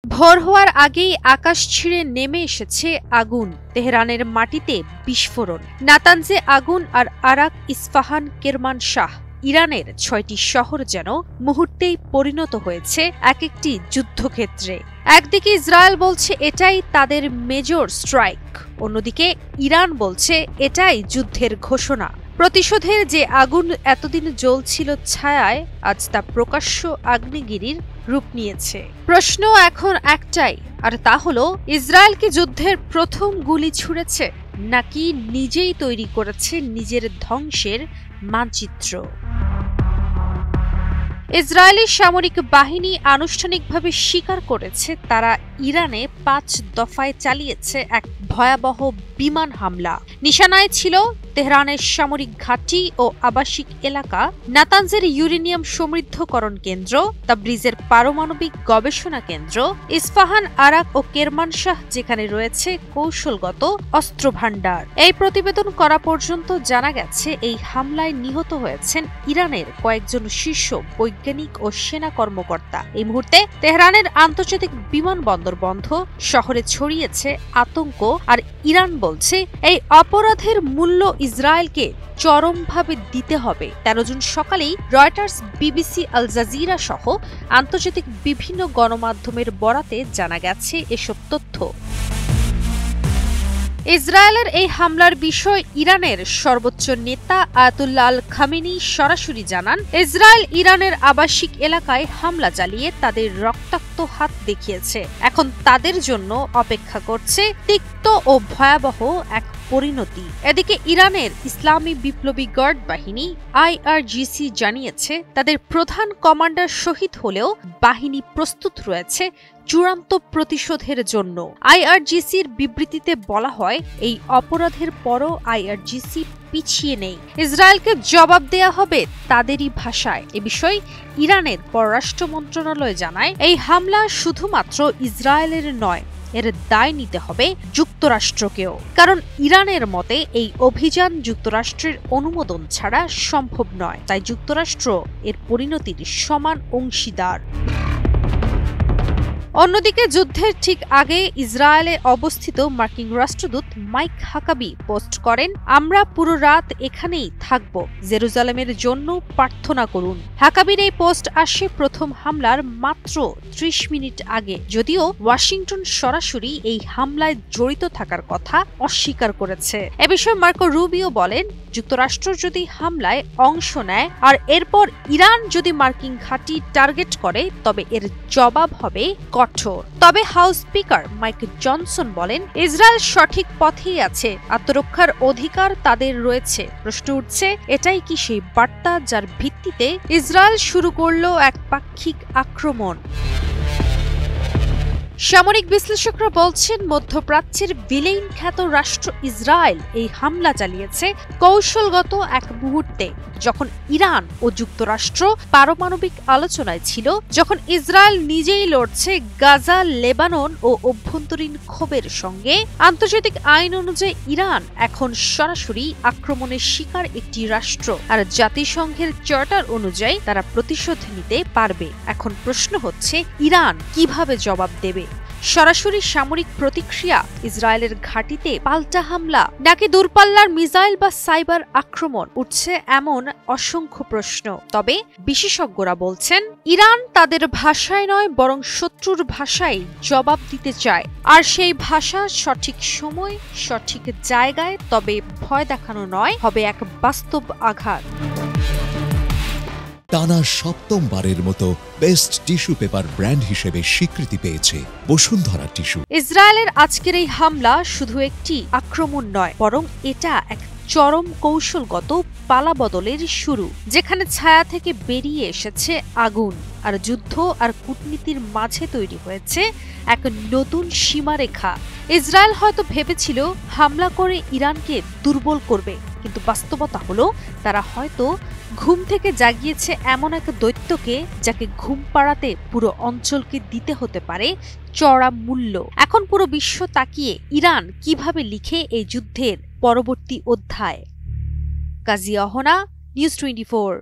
ভোর হওয়ার আগেই আকাশ ছিঁড়ে নেমে এসেছে আগুন। তেহরানের মাটিতে বিস্ফোরণ। নাতানজে আগুন আর আরাক, ইস্পাহান, কেরমানশাহ, ইরানের ৬টি শহর যেন মুহূর্তেই পরিণত হয়েছে এক একটি যুদ্ধক্ষেত্রে। একদিকে ইসরায়েল বলছে এটাই তাদের মেজর স্ট্রাইক, অন্যদিকে ইরান বলছে এটাই যুদ্ধের ঘোষণা। প্রতিশোধের যে আগুন এতদিন জ্বলছিল ছায়ায়, আজ তা প্রকাশ্য আগ্নেয়গিরির রূপ নিয়েছে। প্রশ্ন এখন একটাই, আর তা হলো ইসরায়েল কি যুদ্ধের প্রথম গুলি ছুঁড়েছে, নাকি নিজেই তৈরি করেছে নিজের ধ্বংসের মানচিত্র? ইসরায়েলি সামরিক বাহিনী আনুষ্ঠানিকভাবে স্বীকার করেছে তারা ইরানে ৫ দফায় চালিয়েছে এক ভয়াবহ বিমান হামলা। নিশানায় ছিল তেহরানের সামরিক ঘাঁটি ও আবাসিক এলাকা, নাতানজের ইউরেনিয়াম সমৃদ্ধকরণ কেন্দ্র, তাবরিজের পারমাণবিক গবেষণা কেন্দ্র, ইস্পাহান, আরাক ও কেরমানশাহ যেখানে রয়েছে কৌশলগত অস্ত্রভাণ্ডার। এই প্রতিবেদন করা পর্যন্ত জানা গেছে এই হামলায় নিহত হয়েছেন ইরানের কয়েকজন শীর্ষ বৈজ্ঞানিক ও সেনা কর্মকর্তা। এই মুহূর্তে তেহরানের আন্তর্জাতিক বিমানবন্দর বন্ধ, শহরে ছড়িয়েছে আতঙ্ক, আর ইরান বলছে এই অপরাধের মূল্য ইসরায়েলকে চরমভাবে দিতে হবে। ১৩ জুন সকালেই রয়টার্স, বিবিসি, আল জাজিরা সহ আন্তর্জাতিক বিভিন্ন গণমাধ্যমের বরাতে জানা গেছে এসব তথ্য। ইসরায়েলের এই হামলার বিষয় ইরানের সর্বোচ্চ নেতা আয়াতুল্লাহ আল খামেনি সরাসরি জানান, ইসরায়েল ইরানের আবাসিক এলাকায় হামলা চালিয়ে তাদের রক্তাক্ত হাত দেখিয়েছে। এখন তাদের জন্য অপেক্ষা করছে তিক্ত ও ভয়াবহ এক পরিণতি। এদিকে ইরানের ইসলামী বিপ্লবী গার্ড বাহিনী IRGC জানিয়েছে তাদের প্রধান কমান্ডার শহীদ হলেও বাহিনী প্রস্তুত রয়েছে চূড়ান্ত প্রতিশোধের জন্য। IRGCর বিবৃতিতে বলা হয়, এই অপরাধের পরও IRGC পিছিয়ে নেই। ইসরায়েলকে জবাব দেয়া হবে তাদেরই ভাষায়। এ বিষয়ে ইরানের পররাষ্ট্র মন্ত্রণালয় জানায়, এই হামলা শুধুমাত্র ইসরায়েলের নয়, এর দায় নিতে হবে যুক্তরাষ্ট্রকেও। কারণ ইরানের মতে এই অভিযান যুক্তরাষ্ট্রের অনুমোদন ছাড়া সম্ভব নয়, তাই যুক্তরাষ্ট্র এর পরিণতির সমান অংশীদার। অন্যদিকে যুদ্ধের ঠিক আগে ইসরায়েলে অবস্থিত মার্কিন রাষ্ট্রদূত মাইক হাকাবি পোস্ট করেন, আমরা পুরো রাত এখানেই থাকব, জেরুজালেমের জন্য প্রার্থনা করুন। হাকাবির এই পোস্ট আসে প্রথম হামলার মাত্র ৩০ মিনিট আগে, যদিও ওয়াশিংটন সরাসরি এই হামলায় জড়িত থাকার কথা অস্বীকার করেছে। এ বিষয়ে মার্কো রুবিও বলেন, যুক্তরাষ্ট্র যদি হামলায় অংশ নেয় আর এরপর ইরান যদি মার্কিন ঘাঁটি টার্গেট করে, তবে এর জবাব হবে কঠোর। তবে হাউস স্পিকার মাইক জনসন বলেন, ইসরায়েল সঠিক পথেই আছে, আত্মরক্ষার অধিকার তাদের রয়েছে। প্রশ্ন উঠছে, এটাই কি সেই বার্তা যার ভিত্তিতে ইসরায়েল শুরু করলো এক পাক্ষিক আক্রমণ? সামরিক বিশ্লেষকরা বলছেন, মধ্যপ্রাচ্যের ভিলেইন খ্যাত রাষ্ট্র ইসরায়েল এই হামলা চালিয়েছে কৌশলগত এক মুহূর্তে, যখন ইরান ও যুক্তরাষ্ট্র পারমাণবিক আলোচনায় ছিল, যখন ইসরায়েল নিজেই লড়ছে গাজা, লেবানন ও অভ্যন্তরীণ ক্ষোভের সঙ্গে। আন্তর্জাতিক আইন অনুযায়ী ইরান এখন সরাসরি আক্রমণের শিকার একটি রাষ্ট্র, আর জাতিসংঘের চার্টার অনুযায়ী তারা প্রতিশোধ নিতে পারবে। এখন প্রশ্ন হচ্ছে, ইরান কিভাবে জবাব দেবে? সরাসরি সামরিক প্রতিক্রিয়া, ইসরায়েলের ঘাঁটিতে পাল্টা হামলা, নাকি দূরপাল্লার মিসাইল বা সাইবার আক্রমণ? উঠছে এমন অসংখ্য প্রশ্ন। তবে বিশেষজ্ঞরা বলছেন, ইরান তাদের ভাষায় নয় বরং শত্রুর ভাষায় জবাব দিতে চায়, আর সেই ভাষা সঠিক সময়, সঠিক জায়গায়, তবে ভয় দেখানো নয়, হবে এক বাস্তব আঘাত। টানা ৭মবারের মতো বেস্ট টিস্যু পেপার ব্র্যান্ড হিসেবে স্বীকৃতি পেয়েছে বসুন্ধরা টিস্যু। ইসরায়েলের আজকের এই হামলা শুধু একটি আক্রমণ নয়, বরং এটা এক চরম কৌশলগত পালাবদলের শুরু, যেখানে ছায়া থেকে বেরিয়ে এসেছে আগুন, আর যুদ্ধ আর কূটনীতির মাঝে তৈরি হয়েছে এক নতুন সীমারেখা। ইসরায়েল হয়তো ভেবেছিল হামলা করে ইরানকে দুর্বল করবে, কিন্তু বাস্তবতা হলো তারা হয়তো ঘুম থেকে জাগিয়েছে এমন এক দৈত্যকে, যাকে ঘুম পাড়াতে পুরো অঞ্চলকে দিতে হতে পারে চড়া মূল্য। এখন পুরো বিশ্ব তাকিয়ে ইরান কিভাবে লিখে এই যুদ্ধের পরবর্তী অধ্যায়। কাজী অহনা, নিউজ 24।